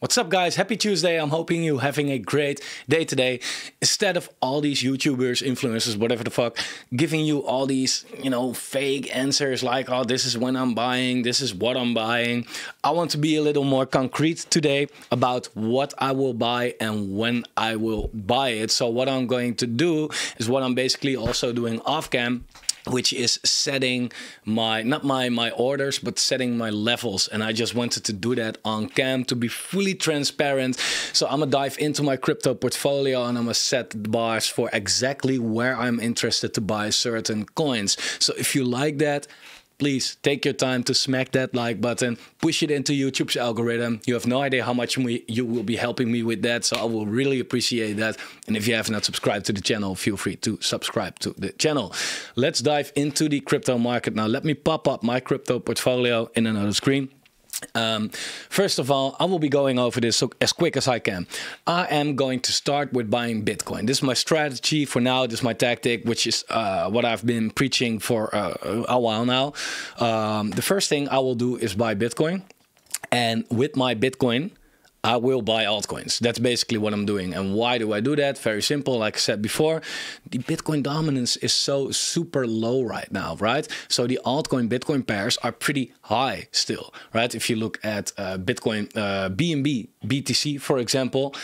What's up, guys? Happy Tuesday. I'm hoping you're having a great day today. Instead of all these YouTubers, influencers, whatever the fuck, giving you all these, fake answers like, oh, this is when I'm buying, this is what I'm buying. I want to be a little more concrete today about what I will buy and when I will buy it. So what I'm going to do is what I'm basically also doing off cam, which is setting not my orders, but setting my levels. And I just wanted to do that on cam to be fully transparent. So I'm gonna dive into my crypto portfolio and I'm gonna set the bars for exactly where I'm interested to buy certain coins. So if you like that, please take your time to smack that like button, push it into YouTube's algorithm. You have no idea how much you will be helping me with that, so I will really appreciate that. And if you have not subscribed to the channel, feel free to subscribe to the channel. Let's dive into the crypto market now. Let me pop up my crypto portfolio in another screen. First of all, I will be going over this as quick as I can. I am going to start with buying Bitcoin. This is my strategy for now. This is my tactic, which is what I've been preaching for a while now. The first thing I will do is buy Bitcoin. And with my Bitcoin, I will buy altcoins. That's basically what I'm doing. And why do I do that? Very simple. Like I said before, the Bitcoin dominance is so super low right now, right? So the altcoin Bitcoin pairs are pretty high still, right? If you look at Bitcoin, BNB, BTC, for example,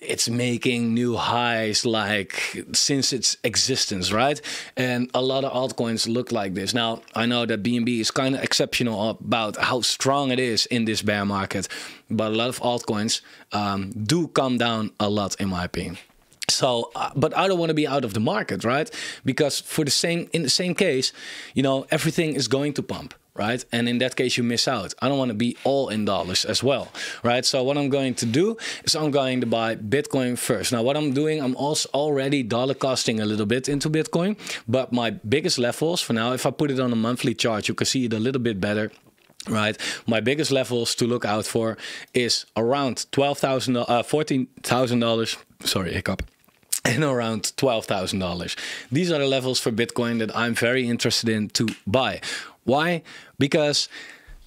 it's making new highs like since its existence, right? And a lot of altcoins look like this. Now, I know that BNB is kind of exceptional about how strong it is in this bear market, but a lot of altcoins do come down a lot, in my opinion. So, but I don't want to be out of the market, right? Because in the same case, everything is going to pump, right? And in that case, you miss out. I don't want to be all in dollars as well, right? So what I'm going to do is I'm going to buy Bitcoin first. Now, what I'm doing, I'm also already dollar costing a little bit into Bitcoin, but my biggest levels for now, if I put it on a monthly chart, you can see it a little bit better. Right, my biggest levels to look out for is around $14,000. Sorry, hiccup. And around $12,000. These are the levels for Bitcoin that I'm very interested in to buy. Why? Because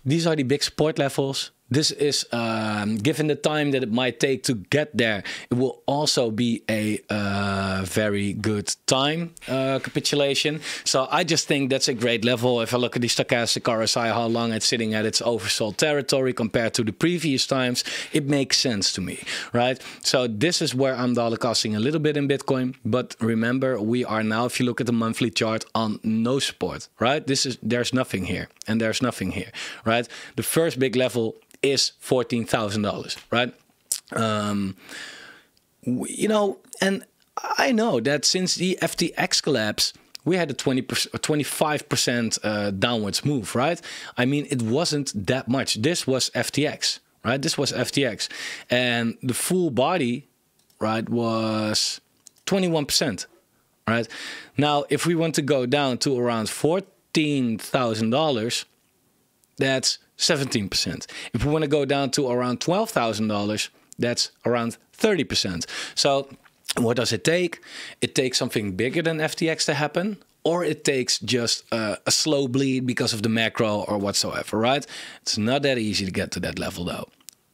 these are the big support levels. This is, given the time that it might take to get there, it will also be a very good time capitulation. So I just think that's a great level. If I look at the stochastic RSI, how long it's sitting at its oversold territory compared to the previous times, it makes sense to me, right? So this is where I'm dollar costing a little bit in Bitcoin. But remember, we are now, if you look at the monthly chart, on no support, right? There's nothing here and there's nothing here, right? The first big level is $14,000, right? And I know that since the FTX collapse, we had a 25% downwards move, right? I mean, it wasn't that much. This was FTX, right? This was FTX. And the full body, right, was 21%, right? Now, if we want to go down to around $14,000, that's 17%. If we want to go down to around $12,000, that's around 30%. So what does it take? It takes something bigger than FTX to happen, or it takes just a slow bleed because of the macro or whatsoever, right? It's not that easy to get to that level though,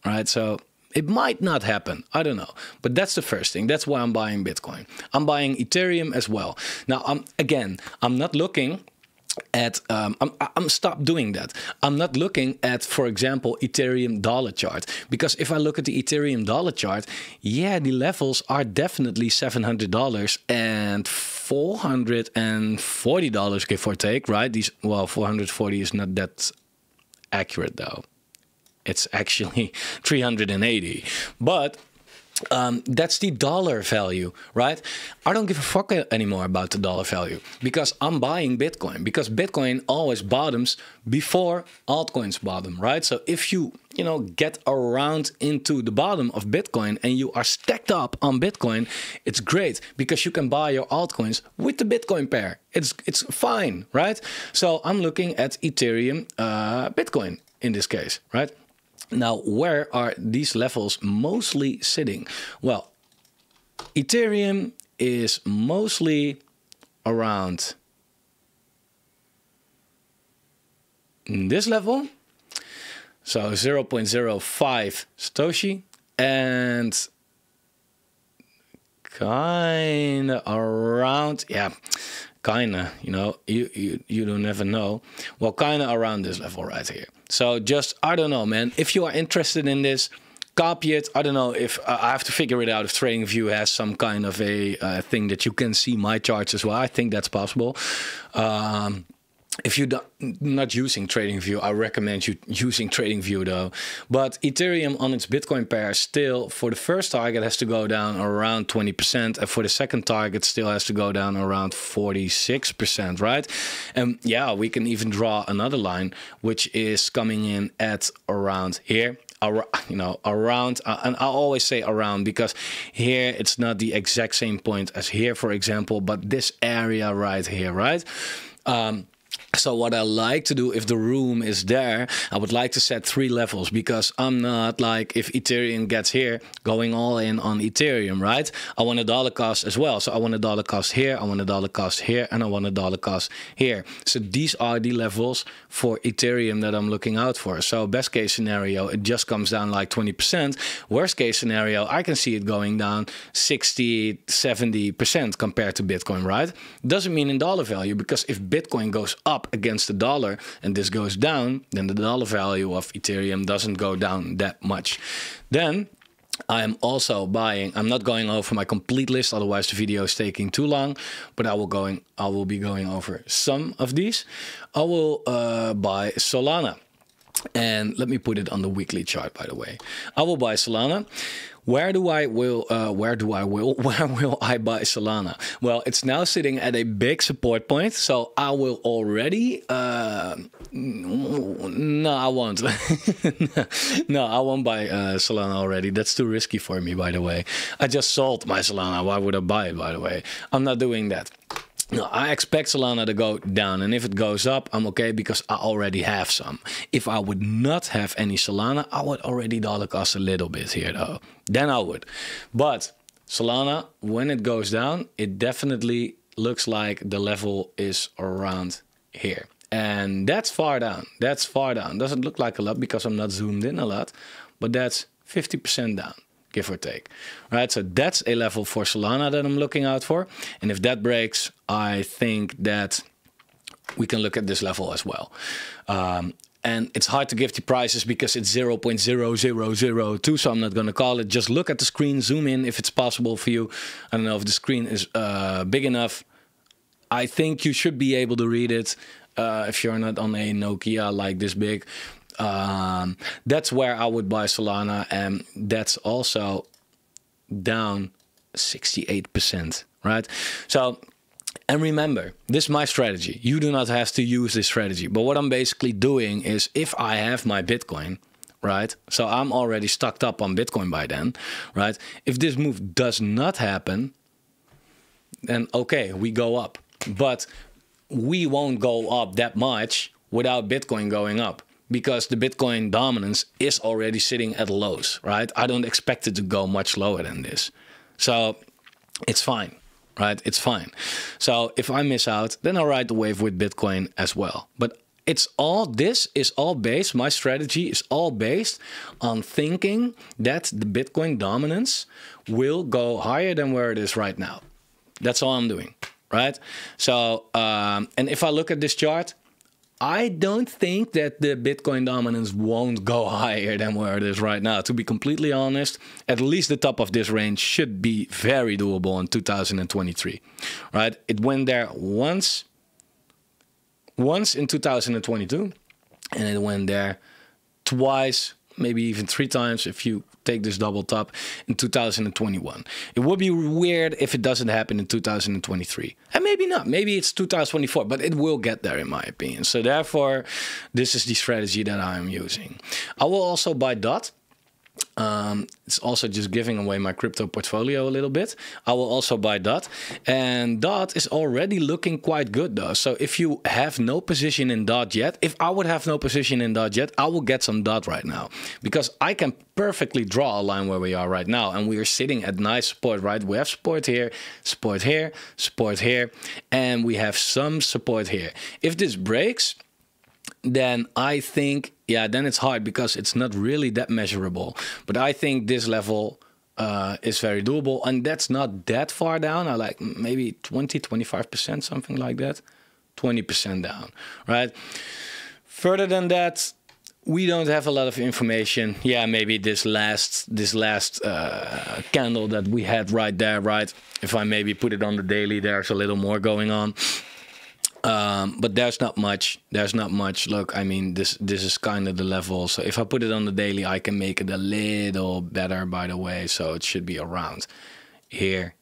right? So it might not happen. I don't know. But that's the first thing. That's why I'm buying Bitcoin. I'm buying Ethereum as well. Now, I'm not looking at I'm stop doing that. I'm not looking at, for example, Ethereum dollar chart, because if I look at the Ethereum dollar chart, yeah, the levels are definitely $700 and $440, give or take, right? Well, 440 is not that accurate though. It's actually 380, but that's the dollar value, right? I don't give a fuck anymore about the dollar value because I'm buying Bitcoin, because Bitcoin always bottoms before altcoins bottom, right? So if you, get around into the bottom of Bitcoin and you are stacked up on Bitcoin, it's great because you can buy your altcoins with the Bitcoin pair. It's fine, right? So I'm looking at Ethereum, Bitcoin in this case, right? Now, where are these levels mostly sitting? Well, Ethereum is mostly around this level. So 0.05 Satoshi and kind of around, yeah, kind of, you know, you don't never know. Well, kind of around this level right here. So just, I don't know, man. If you are interested in this, copy it. I don't know if I have to figure it out if TradingView has some kind of a thing that you can see my charts as well. I think that's possible. If you're not using TradingView, I recommend you using TradingView though. But Ethereum on its Bitcoin pair still, for the first target, has to go down around 20%. And for the second target, still has to go down around 46%, right? And yeah, we can even draw another line, which is coming in at around here. You know, around, and I always say around because here it's not the exact same point as here, for example, but this area right here, right? So what I like to do, if the room is there, I would like to set 3 levels, because I'm not like, if Ethereum gets here, going all in on Ethereum, right? I want a dollar cost as well. So I want a dollar cost here, I want a dollar cost here, and I want a dollar cost here. So these are the levels for Ethereum that I'm looking out for. So best case scenario, it just comes down like 20%. Worst case scenario, I can see it going down 60, 70% compared to Bitcoin, right? Doesn't mean in dollar value, because if Bitcoin goes up against the dollar and this goes down, then the dollar value of Ethereum doesn't go down that much. Then I am also buying, I'm not going over my complete list, otherwise the video is taking too long, but I will be going over some of these. I will buy Solana. And let me put it on the weekly chart, by the way. I will buy Solana. Where will I buy Solana? Well, it's now sitting at a big support point, so I will already no, I won't. No, I won't buy Solana already. That's too risky for me, by the way. I just sold my Solana. Why would I buy it, by the way? I'm not doing that. No, I expect Solana to go down, and if it goes up, I'm okay, because I already have some. If I would not have any Solana, I would already dollar cost a little bit here though. Then I would. But Solana, when it goes down, it definitely looks like the level is around here. And that's far down. That's far down. Doesn't look like a lot because I'm not zoomed in a lot, but that's 50% down, give or take. Right, so that's a level for Solana that I'm looking out for. And if that breaks, I think that we can look at this level as well. And it's hard to give the prices because it's 0.0002, so I'm not going to call it. Just look at the screen, zoom in if it's possible for you. I don't know if the screen is big enough. I think you should be able to read it if you're not on a Nokia like this big. That's where I would buy Solana, and that's also down 68%, right? So, and remember, this is my strategy. You do not have to use this strategy, but what I'm basically doing is, if I have my Bitcoin, right? So I'm already stocked up on Bitcoin by then, right? If this move does not happen, then okay, we go up, but we won't go up that much without Bitcoin going up, because the Bitcoin dominance is already sitting at lows, right? I don't expect it to go much lower than this. So it's fine, right? It's fine. So if I miss out, then I'll ride the wave with Bitcoin as well. But it's all, this is all based, my strategy is all based on thinking that the Bitcoin dominance will go higher than where it is right now. That's all I'm doing, right? So, and if I look at this chart, I don't think that the Bitcoin dominance won't go higher than where it is right now. To be completely honest, at least the top of this range should be very doable in 2023, right? It went there once in 2022, and it went there twice, maybe even 3 times if you take this double top in 2021. It would be weird if it doesn't happen in 2023. And maybe not. Maybe it's 2024, but it will get there in my opinion. So therefore, this is the strategy that I'm using. I will also buy DOT. It's also just giving away my crypto portfolio a little bit. I will also buy DOT, and DOT is already looking quite good though. So if you have no position in DOT yet, if I would have no position in DOT yet, I will get some DOT right now, because I can perfectly draw a line where we are right now, and we are sitting at nice support, right? We have support here, support here, support here, and we have some support here. If this breaks, then I think, yeah, then it's hard because it's not really that measurable. But I think this level is very doable, and that's not that far down. I like maybe 20-25%, something like that. 20% down, right? Further than that, we don't have a lot of information. Yeah, maybe this last candle that we had right there, right? If I maybe put it on the daily, there's a little more going on. But there's not much. There's not much. Look, I mean, this is kind of the level. So if I put it on the daily, I can make it a little better, by the way. So it should be around here.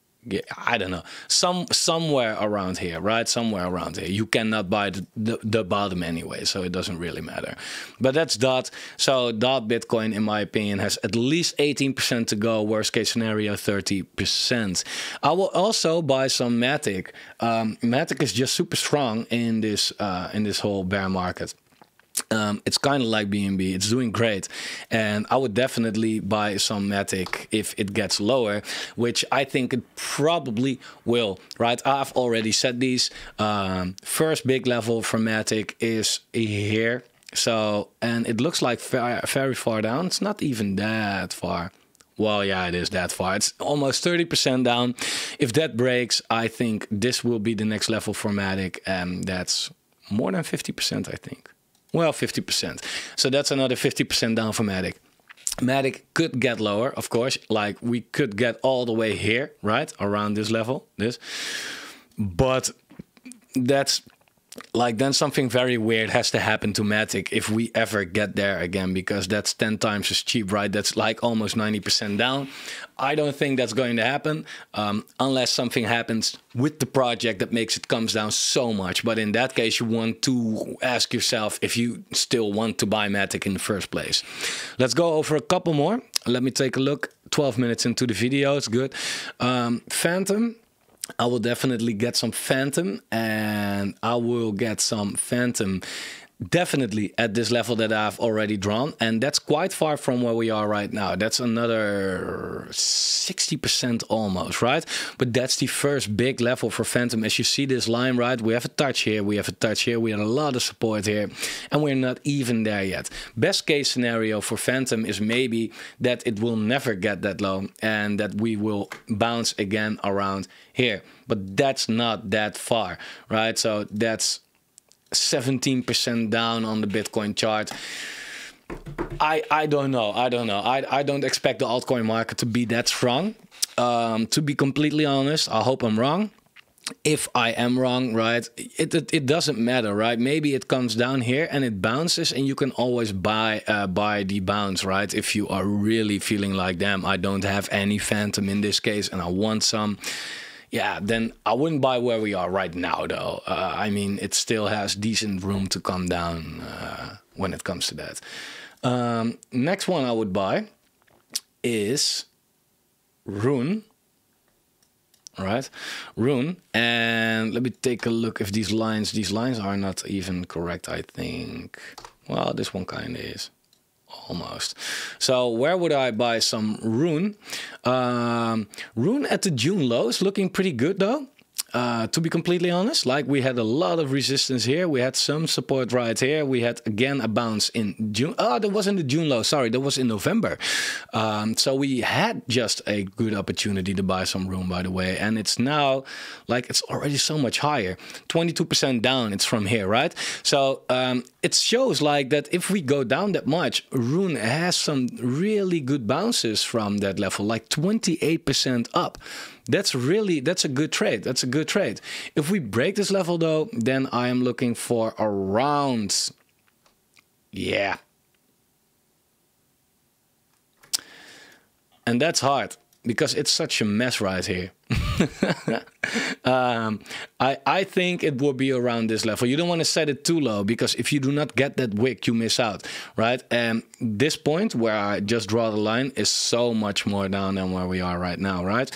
I don't know, somewhere around here, right? Somewhere around here. You cannot buy the bottom anyway, so it doesn't really matter. But that's DOT. So DOT Bitcoin, in my opinion, has at least 18% to go. Worst case scenario, 30%. I will also buy some Matic. Matic is just super strong in this whole bear market. It's kind of like BNB. It's doing great, and I would definitely buy some Matic if it gets lower, which I think it probably will, right? I've already said these. First big level for Matic is here. So, and it looks like very far down. It's not even that far. Well, yeah, it is that far. It's almost 30% down. If that breaks, I think this will be the next level for Matic, and that's more than 50%, I think. Well, 50%. So that's another 50% down for Matic. Matic could get lower, of course. Like we could get all the way here, right? Around this level, this. But that's like then something very weird has to happen to Matic if we ever get there again, because that's 10 times as cheap, right? That's like almost 90% down. I don't think that's going to happen unless something happens with the project that makes it comes down so much. But in that case, you want to ask yourself if you still want to buy Matic in the first place. Let's go over a couple more. Let me take a look. 12 minutes into the video. It's good. Phantom. I will definitely get some Phantom, and I will get some Phantom definitely at this level that I've already drawn, and that's quite far from where we are right now. That's another 60% almost, right? But that's the first big level for Phantom. As you see this line, right? We have a touch here, we have a touch here, we have a lot of support here, and we're not even there yet. Best case scenario for Phantom is maybe that it will never get that low and that we will bounce again around here. But that's not that far, right? So that's 17% down on the Bitcoin chart. I don't know. I don't expect the altcoin market to be that strong. To be completely honest, I hope I'm wrong. If I am wrong, right, it doesn't matter, right? Maybe it comes down here and it bounces, and you can always buy the bounce, right? If you are really feeling like, damn, I don't have any Phantom in this case and I want some. Yeah, then I wouldn't buy where we are right now, though. I mean, it still has decent room to come down when it comes to that. Next one I would buy is Rune. Right, Rune. And let me take a look if these lines are not even correct, I think. Well, this one kind of is. Almost. So where would I buy some Rune? Rune at the June low is looking pretty good though. To be completely honest, like we had a lot of resistance here. We had some support right here. We had again a bounce in June. Oh, that wasn't the June low. Sorry, that was in November. So we had just a good opportunity to buy some Rune, by the way. And it's now like it's already so much higher. 22% down. It's from here, right? So it shows like that if we go down that much, Rune has some really good bounces from that level, like 28% up. That's a good trade. That's a good trade. If we break this level though, then I am looking for around, yeah. And that's hard because it's such a mess right here. I think it will be around this level. You don't want to set it too low because if you do not get that wick, you miss out, right? And this point where I just draw the line is so much more down than where we are right now, right?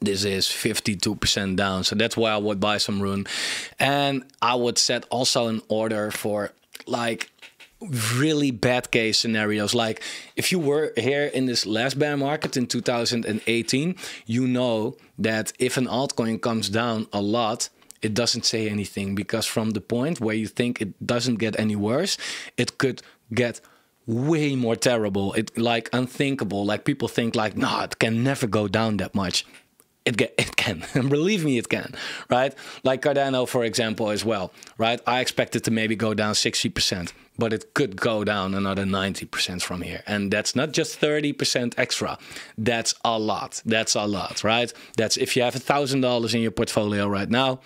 This is 52% down, so that's why I would buy some Rune. And I would set also an order for like really bad case scenarios. Like if you were here in this last bear market in 2018, you know that if an altcoin comes down a lot, it doesn't say anything, because from the point where you think it doesn't get any worse, it could get way more terrible. It like unthinkable. Like people think like, nah, it can never go down that much. It can. Believe me, it can, right? Like Cardano, for example, as well, right? I expect it to maybe go down 60%, but it could go down another 90% from here. And that's not just 30% extra. That's a lot. That's a lot, right? That's if you have $1,000 in your portfolio right now,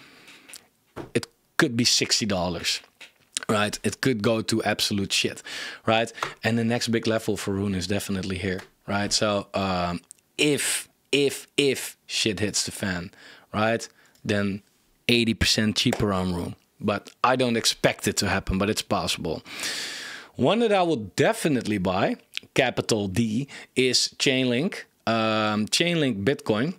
it could be $60. Right, it could go to absolute shit, right? And the next big level for Rune is definitely here, right? So if shit hits the fan, right, then 80% cheaper on Rune. But I don't expect it to happen, but it's possible. One that I will definitely buy, capital D, is Chainlink. Chainlink Bitcoin.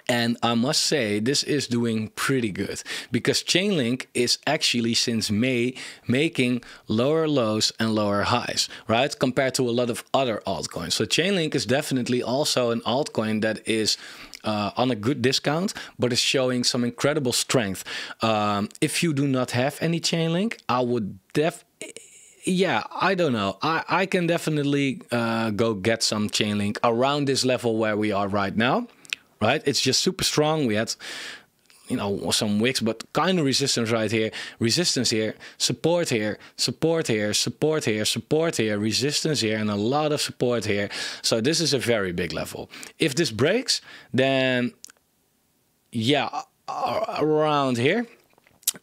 And I must say, this is doing pretty good, because Chainlink is actually since May making lower lows and lower highs, right? Compared to a lot of other altcoins. So Chainlink is definitely also an altcoin that is on a good discount, but is showing some incredible strength. If you do not have any Chainlink, I would yeah, I don't know. I can definitely go get some Chainlink around this level where we are right now. Right, it's just super strong. We had, you know, some wicks, but kind of resistance right here, resistance here, support here, support here, support here, support here, resistance here, and a lot of support here. So this is a very big level. If this breaks, then yeah, around here,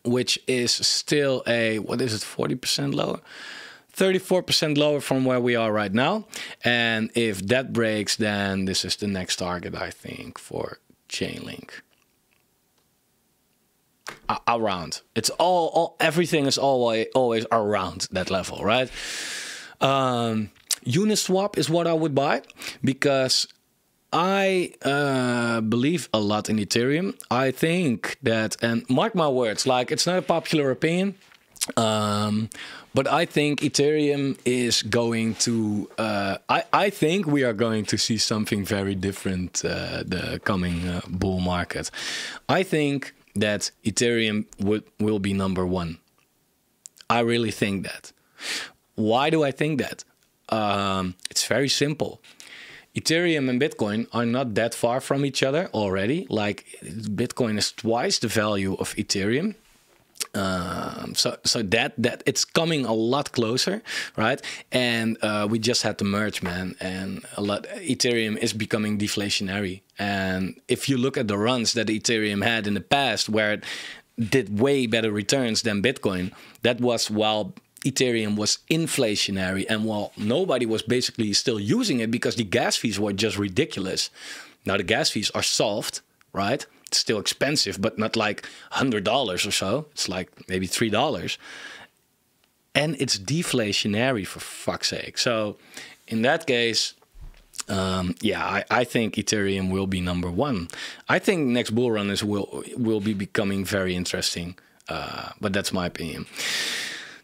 which is still a, what is it, 40% lower? 34% lower from where we are right now. And if that breaks, then this is the next target, I think, for Chainlink. Around. It's everything is always around that level, right? Uniswap is what I would buy, because I believe a lot in Ethereum. I think that, and mark my words, like, it's not a popular opinion, but I think Ethereum is going to, I think we are going to see something very different the coming bull market. I think that Ethereum will be #1. I really think that. Why do I think that? It's very simple. Ethereum and Bitcoin are not that far from each other already. Like, Bitcoin is twice the value of Ethereum. So that it's coming a lot closer, right? And we just had to merge, man, and Ethereum is becoming deflationary. And if you look at the runs that Ethereum had in the past, where it did way better returns than Bitcoin, that was while Ethereum was inflationary, and while nobody was basically still using it because the gas fees were just ridiculous. Now the gas fees are solved, right? It's still expensive, but not like $100 or so. It's like maybe $3. And it's deflationary, for fuck's sake. So in that case, yeah, I think Ethereum will be #1. I think next bull run will be becoming very interesting, but that's my opinion.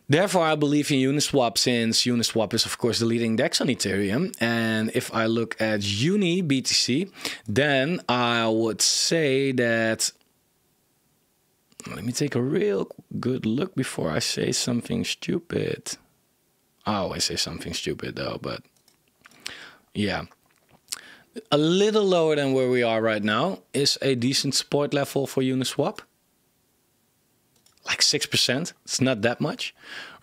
Therefore, I believe in Uniswap, since Uniswap is, of course, the leading DEX on Ethereum. And if I look at Uni BTC, then I would say that... Let me take a real good look before I say something stupid. I always say something stupid, though, but... yeah. A little lower than where we are right now is a decent support level for Uniswap. Like 6%. It's not that much,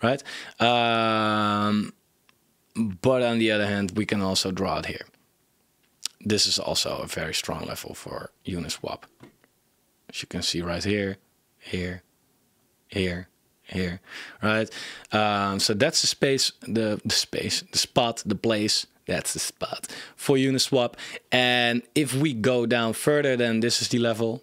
right? But on the other hand, we can also draw it here. This is also a very strong level for Uniswap. As you can see right here, here, here, here, right? So that's the space, the spot, the place. That's the spot for Uniswap. And if we go down further, then this is the level.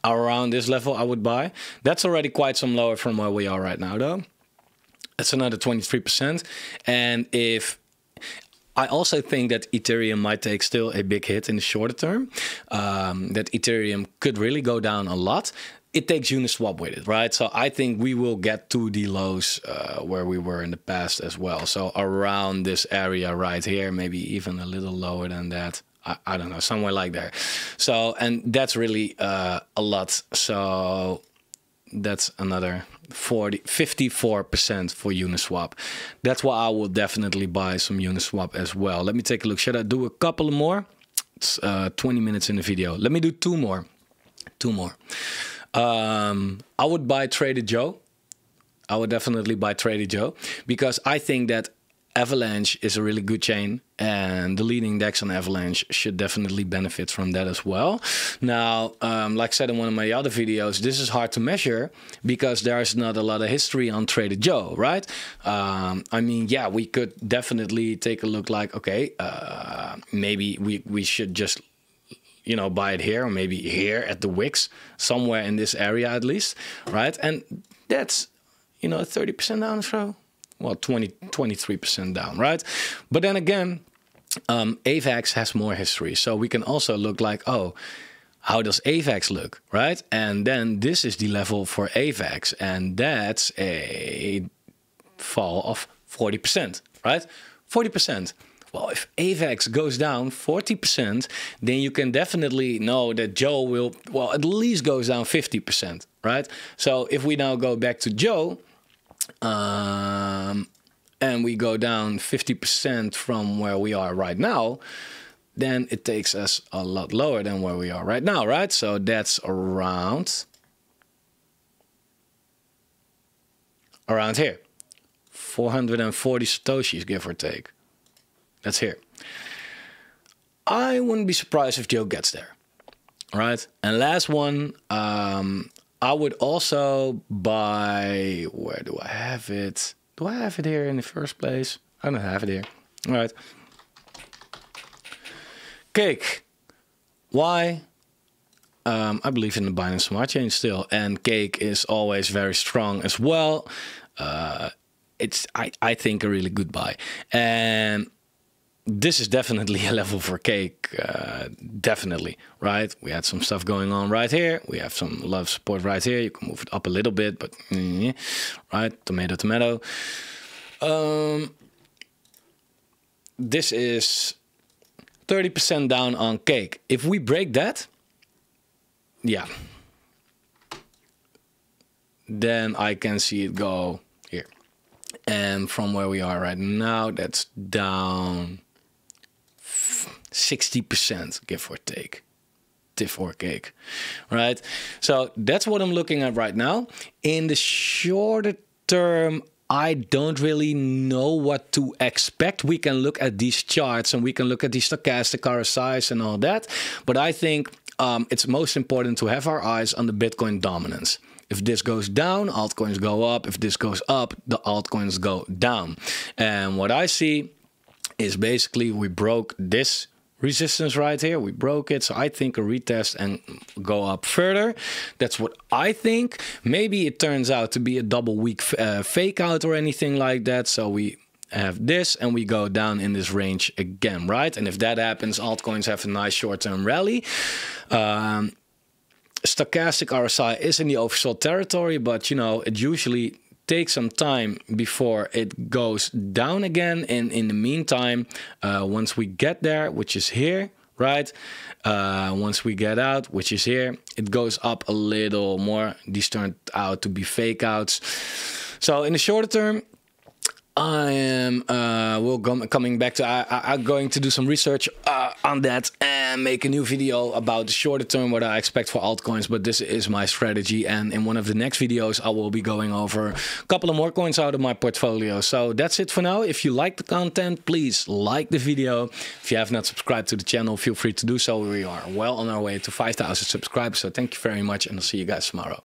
Around this level I would buy. That's already quite some lower from where we are right now, though. That's another 23%. And if I also think that Ethereum might take still a big hit in the shorter term, that Ethereum could really go down a lot. it takes Uniswap with it, right? So I think we will get to the lows where we were in the past as well. So around this area right here, maybe even a little lower than that. I don't know, somewhere like there. So, and that's really a lot. So that's another 54% for Uniswap. That's why I will definitely buy some Uniswap as well. Let me take a look. Should I do a couple more? It's 20 minutes in the video. Let me do two more. I would buy Trader Joe. I would definitely buy Trader Joe because I think that Avalanche is a really good chain, and the leading DEX on Avalanche should definitely benefit from that as well. Now, like I said in one of my other videos, this is hard to measure because there's not a lot of history on Trader Joe, right? I mean, yeah, we could definitely take a look like, okay, maybe we should just, you know, buy it here or maybe here at the wicks, somewhere in this area at least, right? And that's, you know, 30% down or so. Well, 23% down, right? But then again, AVAX has more history. So we can also look like, oh, how does AVAX look, right? And then this is the level for AVAX, and that's a fall of 40%, right? 40%. Well, if AVAX goes down 40%, then you can definitely know that Joe will, well, at least goes down 50%, right? So if we now go back to Joe, and we go down 50% from where we are right now, then it takes us a lot lower than where we are right now, right? So that's around here, 440 Satoshis, give or take. That's here. I wouldn't be surprised if Joe gets there, right? And last one, I would also buy, where do I have it? Do I have it here in the first place? I don't have it here. All right. Cake. Why? I believe in the Binance Smart Chain still, and Cake is always very strong as well. It's, I think, a really good buy. And this is definitely a level for Cake, definitely, right? We had some stuff going on right here. We have some love support right here. You can move it up a little bit, but right, tomato. This is 30% down on Cake. If we break that, yeah, then I can see it go here. And from where we are right now, that's down 60%, give or take, TIFF or Cake, right? So that's what I'm looking at right now. In the shorter term, I don't really know what to expect. We can look at these charts and we can look at the stochastic RSIs and all that, but I think it's most important to have our eyes on the Bitcoin dominance. If this goes down, altcoins go up. If this goes up, the altcoins go down. And what I see is basically we broke this resistance right here. We broke it. So I think a retest and go up further. That's what I think. Maybe it turns out to be a double week fake out or anything like that. So we have this and we go down in this range again, right? And if that happens, altcoins have a nice short-term rally. Stochastic RSI is in the oversold territory, but you know, it usually takes some time before it goes down again. And in the meantime, once we get there, which is here, right? Once we get out, which is here, it goes up a little more. These turned out to be fake outs. So in the shorter term, I am coming back to I'm going to do some research on that and make a new video about the shorter term, what I expect for altcoins. But this is my strategy, and in one of the next videos I will be going over a couple of more coins out of my portfolio. So that's it for now. If you like the content, please like the video. If you have not subscribed to the channel, feel free to do so. We are well on our way to 5,000 subscribers, so thank you very much, and I'll see you guys tomorrow.